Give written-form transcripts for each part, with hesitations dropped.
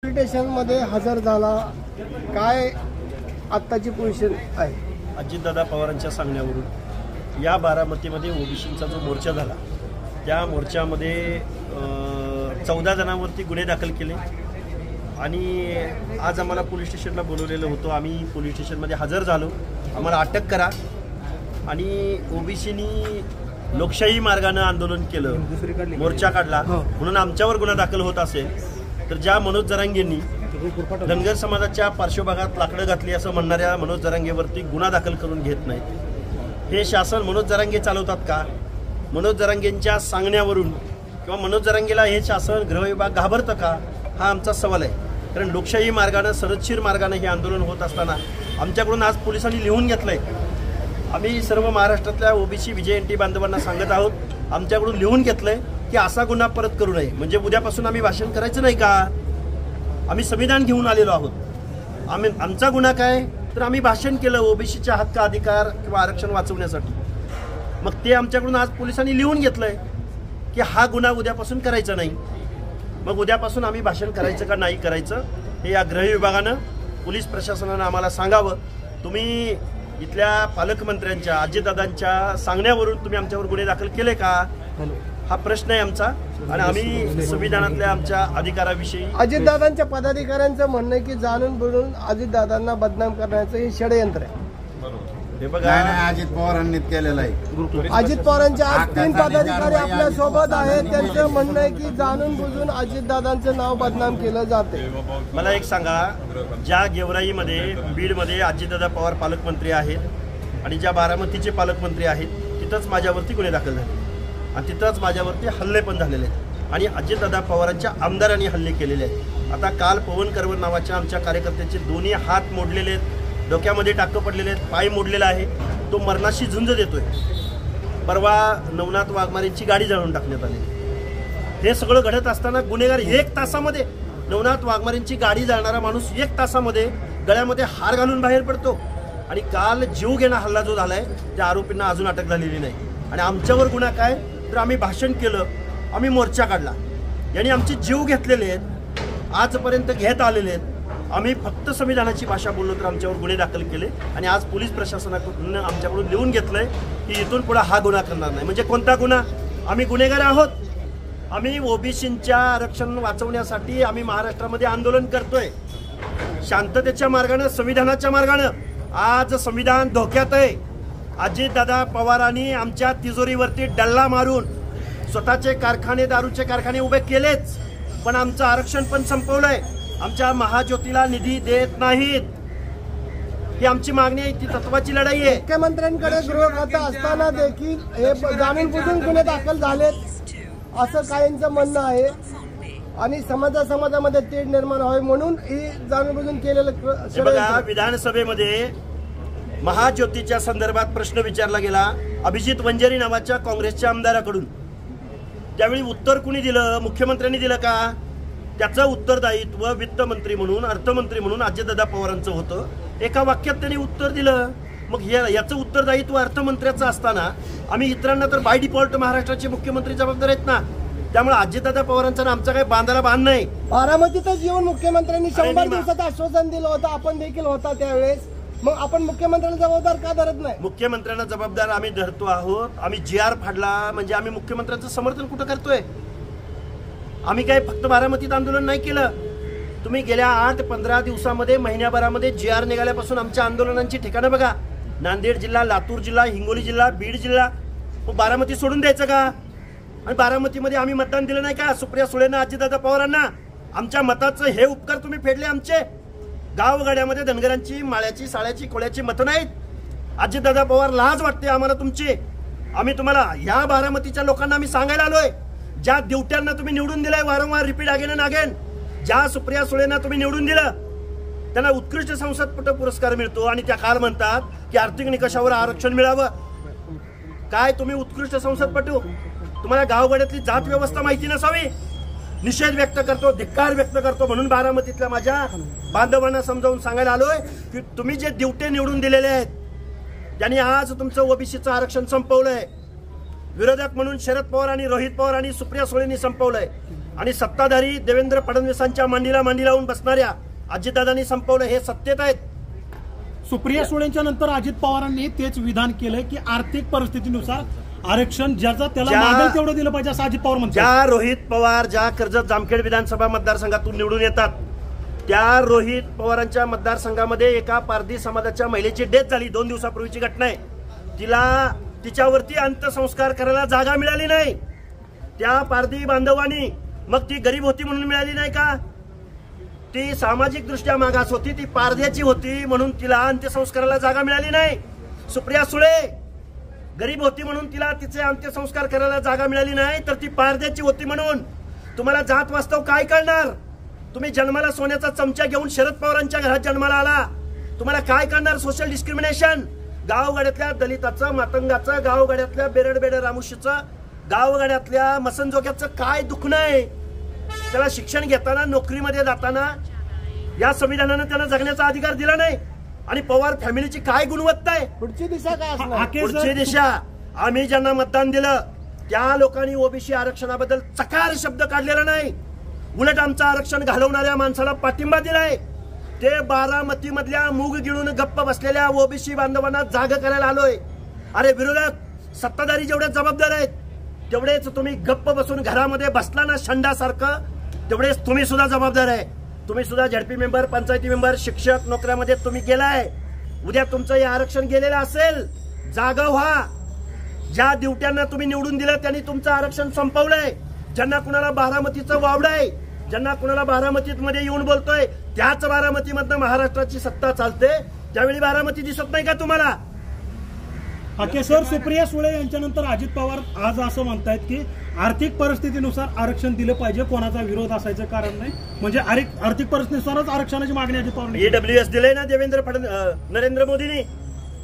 स्टेशनमध्ये हजर झाला, काय आत्ताची पोझिशन आहे? अजितदादा पवारांच्या सांगण्यावरून या बारामतीमध्ये ओबीसीचा जो मोर्चा झाला त्या मोर्चामध्ये 14 जणांवरती गुन्हे दाखल केले आणि आज आम्हाला पोलीस स्टेशनला बोलवलेलं होतं. आम्ही पोलीस स्टेशनमध्ये हजर झालो. आम्हाला अटक करा आणि ओबीसीनी लोकशाही मार्गाने आंदोलन केलं, मोर्चा काढला म्हणून आमच्यावर गुन्हा दाखल होत असेल तर ज्या मनोज जरांगेंनी धनगर समाजाच्या पार्श्वभागात लाकडं घातली असं म्हणणाऱ्या मनोज जरांगेवरती गुन्हा दाखल करून घेत नाहीत. हे शासन मनोज जरांगे चालवतात का? मनोज जरांगेंच्या सांगण्यावरून किंवा मनोज जरांगेला हे शासन गृह विभाग घाबरतं का? हा आमचा सवाल आहे. कारण लोकशाही मार्गाने सरदशीर मार्गाने हे आंदोलन होत असताना आमच्याकडून आज पोलिसांनी लिहून घेतलंय. आम्ही सर्व महाराष्ट्रातल्या ओबीसी विजयंती बांधवांना सांगत आहोत, आमच्याकडून लिहून घेतलंय की असा गुन्हा परत करू नये. म्हणजे उद्यापासून आम्ही भाषण करायचं नाही का? आम्ही संविधान घेऊन आलेलो आहोत. आमचा गुन्हा काय तर आम्ही भाषण केलं ओबीसीच्या हक्क अधिकार किंवा आरक्षण वाचवण्यासाठी. मग ते आमच्याकडून आज पोलिसांनी लिहून घेतलंय की हा गुन्हा उद्यापासून करायचा नाही. मग उद्यापासून आम्ही भाषण करायचं का नाही करायचं हे या गृह विभागानं पोलीस प्रशासनानं आम्हाला सांगावं. तुम्ही इथल्या पालकमंत्र्यांच्या अजितदादांच्या सांगण्यावरून तुम्ही आमच्यावर गुन्हे दाखल केले का? हा प्रश्न आहे आमचा आणि आम्ही संविधानातल्या आमच्या अधिकाराविषयी. अजितदादांच्या पदाधिकाऱ्यांचं म्हणणं आहे की जाणून बुजून अजितदादांना बदनाम करण्याचं हे षडयंत्र आहे. हे बघा, अजित पवारांनी केलेलं आहे. अजित पवारांचे आज 3 पदाधिकारी आपल्या सोबत आहेत. त्यांचं म्हणणं आहे की जाणून बुजून अजितदादांचं नाव बदनाम केलं जाते. मला एक सांगा, ज्या गेवराईमध्ये बीडमध्ये अजितदादा पवार पालकमंत्री आहेत आणि ज्या बारामतीचे पालकमंत्री आहेत तिथंच माझ्यावरती गुन्हे दाखल झाले आणि तिथंच माझ्यावरती हल्ले पण झालेले आहेत आणि अजितदादा पवारांच्या आमदारांनी हल्ले केलेले आहेत. आता काल पवन करवर नावाच्या आमच्या कार्यकर्त्याचे दोन्ही हात मोडलेले आहेत, डोक्यामध्ये टाकं पडलेले आहेत, पाय मोडलेला आहे. तो मरणाशी झुंज देतोय. परवा नवनाथ वाघमारेंची गाडी जाळून टाकण्यात आली. हे सगळं घडत असताना गुन्हेगार 1 तासामध्ये, नवनाथ वाघमारेंची गाडी जाळणारा माणूस 1 तासामध्ये गळ्यामध्ये हार घालून बाहेर पडतो. आणि काल जीव घेणा हल्ला जो झालाय त्या आरोपींना अजून अटक झालेली नाही. आणि आमच्यावर गुन्हा काय तर आम्ही भाषण केलं, आम्ही मोर्चा काढला, यांनी आमचे जीव घेतलेले आहेत, आजपर्यंत घेत आलेले आहेत. आम्ही फक्त संविधानाची भाषा बोललो तर आमच्यावर गुन्हे दाखल केले आणि आज पोलीस प्रशासनाकडून आमच्याकडून लिहून घेतलंय की इथून पुढे हा गुन्हा करणार नाही. म्हणजे कोणता गुन्हा? आम्ही गुन्हेगार आहोत. आम्ही ओबीसींच्या आरक्षण वाचवण्यासाठी आम्ही महाराष्ट्रामध्ये आंदोलन करतोय शांततेच्या मार्गाने, संविधानाच्या मार्गाने. आज संविधान धोक्यात आहे. अजितदादा पवारांनी आमच्या तिजोरीवरती डल्ला मारून स्वतःचे कारखाने, दारूचे कारखाने उभे केलेच, पण आमचं आरक्षण पण संपवलंय. आमच्या महाज्योतीला निधी देत नाहीत. ही आमची मागणी आहे, ती तत्वाची लढाई आहे. मुख्यमंत्र्यांकडे गृह खातं असताना देखील हे जाणून बुजून गुन्हे दाखल झालेत असं काहींचं म्हणणं आहे आणि समाजामध्ये तेढ निर्माण व्हावी म्हणून ही जाणून बुजून केलेलं. बघा, विधानसभेमध्ये महाज्योतीच्या संदर्भात प्रश्न विचारला गेला अभिजित वंजारी नावाच्या काँग्रेसच्या आमदाराकडून. त्यावेळी उत्तर कुणी दिलं? मुख्यमंत्र्यांनी दिलं का? त्याचं उत्तरदायित्व वित्तमंत्री म्हणून, अर्थमंत्री म्हणून अजितदादा पवारांचं होतं. एका वाक्यात त्यांनी उत्तर दिलं. मग याचं उत्तरदायित्व अर्थमंत्र्याचं असताना आम्ही इतरांना तर बाय डिफॉल्ट महाराष्ट्राचे मुख्यमंत्री जबाबदार आहेत ना. त्यामुळे अजितदादा पवारांचा आमचा काही बांधाला बांध नाही. बारामतीतच येऊन मुख्यमंत्र्यांनी 100 दिवसाचं आश्वासन दिलं होतं, आपण देखील होता त्यावेळेस. मग आपण मुख्यमंत्र्यांना जबाबदार का धरत नाही? मुख्यमंत्र्यांना जबाबदार आम्ही धरतो आहोत. आम्ही GR फाडला म्हणजे आम्ही मुख्यमंत्र्यांचं समर्थन कुठं करतोय? आम्ही काय फक्त बारामतीत आंदोलन नाही केलं. तुम्ही गेल्या 8-15 दिवसामध्ये, महिन्याभरामध्ये GR निघाल्यापासून आमच्या आंदोलनांची ठिकाणं बघा. नांदेड जिल्हा, लातूर जिल्हा, हिंगोली जिल्हा, बीड जिल्हा. मग बारामती सोडून द्यायचं का? आणि बारामतीमध्ये आम्ही मतदान दिलं नाही का सुप्रिया सुळेंना, अजितदादा पवारांना? आमच्या मताचं हे उपकार तुम्ही फेडले आमचे. गावगाड्यामध्ये धनगरांची, माळ्याची, साळ्याची, कोळ्याची मतं नाहीत. अजितदादा पवार, लाज वाटते आम्हाला तुमची. आम्ही तुम्हाला ह्या बारामतीच्या लोकांना आम्ही सांगायला आलोय, ज्या दिवट्यांना तुम्ही निवडून दिलंय वारंवार, रिपीट अगेन अँड अगेन, ज्या सुप्रिया सुळेंना तुम्ही निवडून दिलं त्यांना उत्कृष्ट संसदपटू पुरस्कार मिळतो आणि त्या काल म्हणतात की आर्थिक निकषावर आरक्षण मिळावं. काय तुम्ही उत्कृष्ट संसदपटू? तुम्हाला गावगाड्यातली जात व्यवस्था माहिती नसावी? निषेध व्यक्त करतो, धिक्कार व्यक्त करतो म्हणून बारामतीतल्या माझ्या बांधवांना समजावून सांगायला आलोय की तुम्ही जे दिवटे निवडून दिलेले आहेत त्यांनी आज तुमचं ओबीसीचं आरक्षण संपवलंय. विरोधक म्हणून शरद पवार आणि रोहित पवार आणि सुप्रिया सुळेंनी संपवलंय. आणि सत्ताधारी देवेंद्र फडणवीसांच्या मांडीला मांडी लावून बसणाऱ्या अजितदादांनी संपवलं हे सत्तेत आहेत. सुप्रिया सुळेंच्या नंतर अजित पवारांनी तेच विधान केलंय की आर्थिक परिस्थितीनुसार आरक्षण ज्याचा त्याला मागेल तेवढं दिलं पाहिजे असं अजित पवार म्हणतात. ज्या रोहित पवार ज्या कर्जत जामखेड विधानसभा मतदारसंघातून निवडून येतात त्या रोहित पवारांच्या मतदारसंघामध्ये एका पारधी समाजाच्या महिलेची डेथ झाली. 2 दिवसापूर्वीची घटना आहे. तिच्यावरती अंत्यसंस्कार करायला जागा मिळाली नाही. त्या पारधी बांधवांनी मग ती गरीब होती म्हणून मिळाली नाही का? ती सामाजिक दृष्ट्या मागास होती, ती पारध्याची होती म्हणून तिला अंत्यसंस्काराला जागा मिळाली नाही. सुप्रिया सुळे गरीब होती म्हणून तिला तिचे अंत्यसंस्कार करायला जागा मिळाली नाही, तर ती पारध्याची होती म्हणून. तुम्हाला जात वास्तव काय कळणार? तुम्ही जन्माला सोन्याचा चमचा घेऊन शरद पवारांच्या घरात जन्माला आला. तुम्हाला काय करणार? Social discrimination. गावगाड्यातल्या दलिताचं, मातंगाचं, गावगाड्यातल्या बेरड रामुशीचं, गावगाड्यातल्या मसनजोग्याचं काय दुखणं आहे? त्याला शिक्षण घेताना, नोकरीमध्ये जाताना या संविधानानं त्यांना जगण्याचा अधिकार दिला नाही. आणि पवार फॅमिलीची काय गुणवत्ता आहे? पुढची दिशा काय असणार? पुढची दिशा आम्ही ज्यांना मतदान दिलं त्या लोकांनी ओबीसी आरक्षणाबद्दल चकार शब्द काढलेला नाही. उलट आमचं आरक्षण घालवणाऱ्या माणसाला पाठिंबा दिलाय. ते बारामती मधल्या मूग गिळून गप्प बसलेल्या ओबीसी बांधवांना जाग करायला आलोय. अरे विरोधक सत्ताधारी जेवढे जबाबदार आहेत तेवढेच तुम्ही गप्प बसून घरामध्ये बसला ना शंडासारखं, तेवढेच तुम्ही सुद्धा जबाबदार आहे. तुम्ही सुद्धा झडपी मेंबर, पंचायती मेंबर, शिक्षक नोकऱ्यामध्ये तुम्ही गेलाय. उद्या तुमचं हे आरक्षण गेलेलं असेल, जागा व्हा. ज्या ड्युट्यांना तुम्ही निवडून दिलं त्यांनी तुमचं आरक्षण संपवलंय. ज्यांना कुणाला बारामतीचं वावड आहे, ज्यांना कुणाला बारामतीमध्ये येऊन बोलतोय त्याच बारामतीमधनं महाराष्ट्राची सत्ता चालते. त्यावेळी बारामती दिसत नाही का तुम्हाला? हाकेश्वर सुप्रिया सुळे यांच्यानंतर अजित पवार आज असं म्हणतायत की आर्थिक परिस्थितीनुसार आरक्षण दिलं पाहिजे, कोणाचा विरोध असायचं कारण नाही. म्हणजे आर्थिक परिस्थितीनुसारच आरक्षणाची मागणी अजित पवार. ईडब्ल्यूएस दिलंय ना नरेंद्र मोदींनी.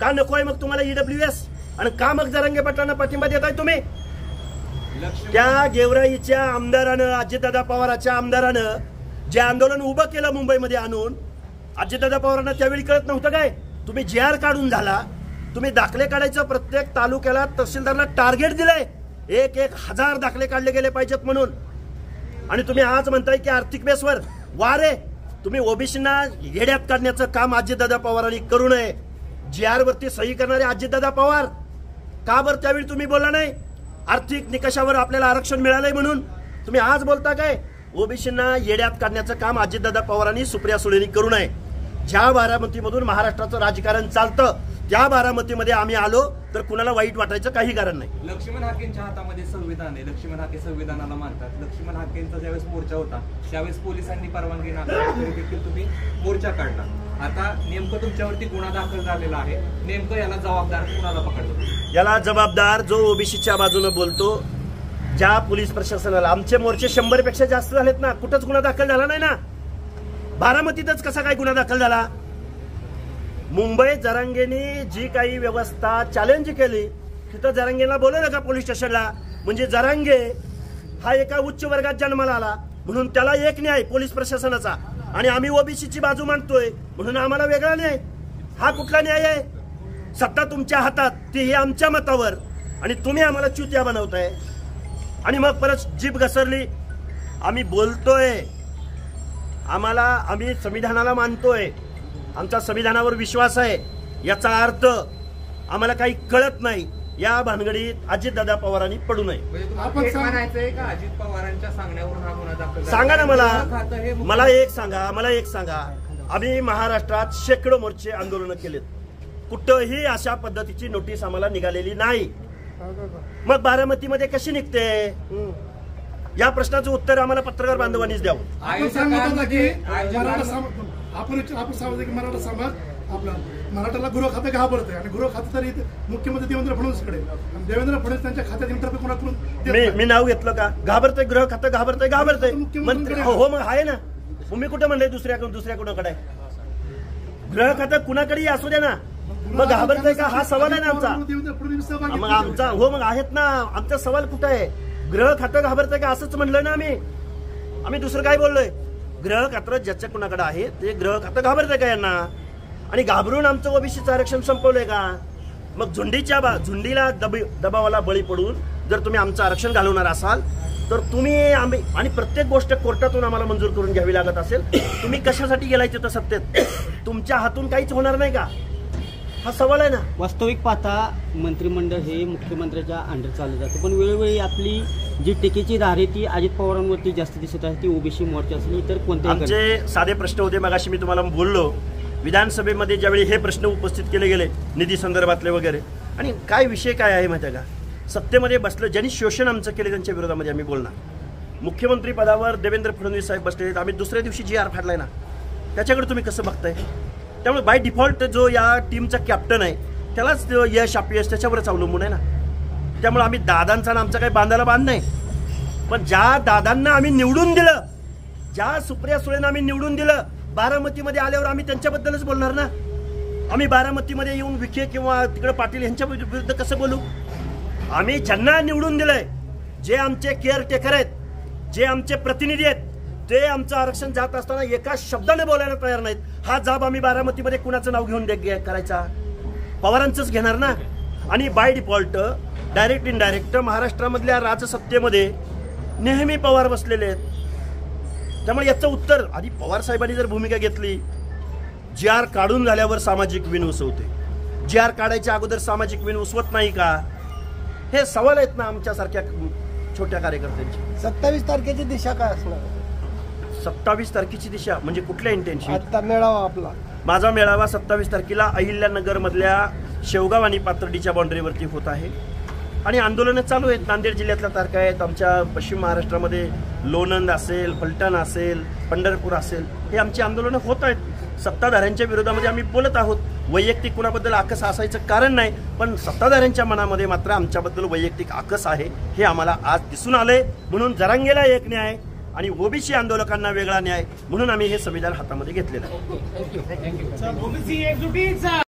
का नकोय मग तुम्हाला ईडब्ल्यूएस? आणि का मग जरांगे पाटलांना पाठिंबा देताय तुम्ही? त्या गेवराईच्या आमदारानं, अजितदादा पवाराच्या आमदारानं जे आंदोलन उभं केलं मुंबईमध्ये आणून, अजितदादा पवारांना त्यावेळी कळत नव्हतं काय? तुम्ही JR काढून झाला, तुम्ही दाखले काढायचं प्रत्येक तालुक्याला तहसीलदारला टार्गेट दिलंय. 1,000 दाखले काढले गेले पाहिजेत म्हणून. आणि तुम्ही आज म्हणताय की आर्थिक बेसवर वा रे. तुम्ही ओबीसींना येड्यात काढण्याचं काम अजितदादा पवारांनी करू नये. JR वरती सही करणारे अजितदादा पवार का बरं त्यावेळी तुम्ही बोलला नाही? आर्थिक निकषावर आपल्याला आरक्षण मिळालंय म्हणून तुम्ही आज बोलता काय? ओबीसींना येड्यात काढण्याचं काम अजितदादा पवारांनी, सुप्रिया सुळेंनी करू नये. ज्या बारामतीमधून महाराष्ट्राचं राजकारण चालतं त्या बारामतीमध्ये आम्ही आलो तर कुणाला वाईट वाटायचं काही कारण नाही. लक्ष्मण हाकेंच्या हातामध्ये संविधान आहे. लक्ष्मण हाके संविधानाला मानतात. लक्ष्मण हाकेंचा ज्यावेळेस मोर्चा होता त्यावेळेस पोलिसांनी परवानगी नाकारली तरी देखील तुम्ही मोर्चा काढला. आता नेमकं तुमच्यावरती गुन्हा दाखल झालेला आहे. नेमकं याला जबाबदार कुणाला पकडतो? याला जबाबदार जो ओबीसीच्या बाजूने बोलतो, ज्या पोलीस प्रशासनाला. आमचे मोर्चे 100 पेक्षा जास्त झालेत ना, कुठंच गुन्हा दाखल झाला नाही ना. बारामतीतच कसा काय गुन्हा दाखल झाला? मुंबईत जरांगेनी जी काही व्यवस्था चॅलेंज केली तिथं जरांगेला बोलवलं का पोलीस स्टेशनला? म्हणजे जरांगे हा एका उच्च वर्गात जन्माला आला म्हणून त्याला एक न्याय पोलीस प्रशासनाचा, आणि आम्ही ओबीसीची बाजू मांडतोय म्हणून आम्हाला वेगळा न्याय. हा कुठला न्याय आहे? सत्ता तुमच्या हातात, ती ही आमच्या मतावर, आणि तुम्ही आम्हाला चुत्या बनवताय. आणि मग परत जीभ घसरली. आम्ही बोलतोय, आम्ही संविधानाला मानतोय, आमचा संविधानावर विश्वास आहे. याचा अर्थ आम्हाला काही कळत नाही. या भानगडीत अजितदादा पवारांनी पडू नये. म्हणायचंय का अजित पवारांच्या सांगण्यावरून हा गुन्हा दाखल? सांगा ना मला एक सांगा. आम्ही महाराष्ट्रात शेकडो मोर्चे आंदोलन केलेत. कुठंही अशा पद्धतीची नोटीस आम्हाला निघालेली नाही. मग बारामतीमध्ये कशी निघते? या प्रश्नाचं उत्तर आम्हाला पत्रकार बांधवांनीच द्यावं. आपण सांगतो की आपण सांगतो की मराठा समाज आपला मराठाला गृह खातं घाबरतंय, आणि गृह खातं तरी मुख्यमंत्री देवेंद्र फडणवीसकडे, आणि देवेंद्र फडणवीस त्यांच्या खात्यात इंटरव्ह्यू कोणाकडून मी नाव घेतलं का? घाबरतंय गृह खातं, घाबरतंय मंत्री. हो मग आहे ना. मी कुठं म्हणलंय दुसऱ्या कुणाकडे? गृह खातं कुणाकडे असू द्या ना. मग घाबरतंय का हा सवाल आहे ना आमचा. मग आमचा मग आहेत ना. आमचा सवाल कुठं आहे? गृह खातं घाबरतंय का असंच म्हणलं ना आम्ही दुसरं काय बोललोय? गृह खातं ज्याच्या कुणाकडे आहे ते गृह खातं घाबरतंय का यांना? आणि घाबरून आमचं ओबीसीचं आरक्षण संपवलंय का? मग झुंडीला दबावाला बळी पडून जर तुम्ही आमचं आरक्षण घालवणार असाल तर तुम्ही आम्ही आणि प्रत्येक गोष्ट कोर्टातून आम्हाला मंजूर करून घ्यावी लागत असेल, तुम्ही कशासाठी गेलाय तिथं सत्तेत? तुमच्या हातून काहीच होणार नाही का? हा सवाल आहे ना. वास्तविक पाहता मंत्रिमंडळ हे मुख्यमंत्र्याच्या अंडर चाललं जातं, पण वेळोवेळी आपली जी टीकेची धार आहे ती अजित पवारांवरती जास्त दिसत आहे, ती ओबीसी मोर्चा असेल इतर कोणत्याही. आमचे साधे प्रश्न होते. मगाशी मी तुम्हाला बोललो विधानसभेमध्ये ज्यावेळी हे प्रश्न उपस्थित केले गेले निधी संदर्भातले वगैरे, आणि काय विषय काय आहे माहिती आहे का? सत्तेमध्ये बसलं ज्यांनी शोषण आमचं केले त्यांच्या विरोधामध्ये आम्ही बोलणार. मुख्यमंत्री पदावर देवेंद्र फडणवीस साहेब बसलेले, आम्ही दुसऱ्या दिवशी GR फाडलाय ना, त्याच्याकडे तुम्ही कसं बघताय? त्यामुळे बाय डिफॉल्ट जो या टीमचा कॅप्टन आहे त्यालाच यश अपयश त्याच्यावरच अवलंबून आहे ना. त्यामुळे आम्ही दादांचा आणि आमचा काही बांधायला बांध नाही, पण ज्या दादांना आम्ही निवडून दिलं, ज्या सुप्रिया सुळेंना आम्ही निवडून दिलं, बारामतीमध्ये आल्यावर आम्ही त्यांच्याबद्दलच बोलणार ना. आम्ही बारामतीमध्ये येऊन विखे किंवा तिकडे पाटील यांच्या विरुद्ध कसं बोलू? आम्ही ज्यांना निवडून दिलंय, जे आमचे केअरटेकर आहेत, जे आमचे प्रतिनिधी आहेत, ते आमचं आरक्षण जात असताना एका शब्दाने बोलायला तयार नाहीत. हा जाब आम्ही बारामतीमध्ये कुणाचं नाव घेऊन करायचा? पवारांचंच घेणार ना. आणि बाय डिफॉल्ट डायरेक्ट इनडायरेक्ट महाराष्ट्रामधल्या राजसत्तेमध्ये नेहमी पवार बसलेले आहेत. त्यामुळे याचं उत्तर आधी पवार साहेबांनी जर भूमिका घेतली, GR काढून झाल्यावर सामाजिक विण उसवते, GR काढायच्या अगोदर सामाजिक विण उसवत नाही का? हे सवाल आहेत ना आमच्यासारख्या छोट्या कार्यकर्त्यांची. 27 तारखेची दिशा काय असणार? 27 तारखेची दिशा म्हणजे कुठल्या इंटेन्शन? आता मेळावा आपला, माझा मेळावा 27 तारखेला अहिल्यानगर मधल्या शेवगाव आणि पाथर्डीच्या बाउंड्रीवरती होत आहे आणि आंदोलनं चालू आहेत. नांदेड जिल्ह्यातल्या तारखा आहेत, आमच्या पश्चिम महाराष्ट्रामध्ये लोणंद असेल, फलटण असेल, पंढरपूर असेल, हे आमची आंदोलनं होत आहेत. सत्ताधाऱ्यांच्या विरोधामध्ये आम्ही बोलत आहोत. वैयक्तिक कुणाबद्दल आकस असायचं कारण नाही, पण सत्ताधाऱ्यांच्या मनामध्ये मात्र आमच्याबद्दल वैयक्तिक आकस आहे हे आम्हाला आज दिसून आलंय. म्हणून जरांगेला एक न्याय आणि ओबीसी आंदोलकांना वेगळा न्याय म्हणून आम्ही हे संविधान हातामध्ये घेतलेलं आहे.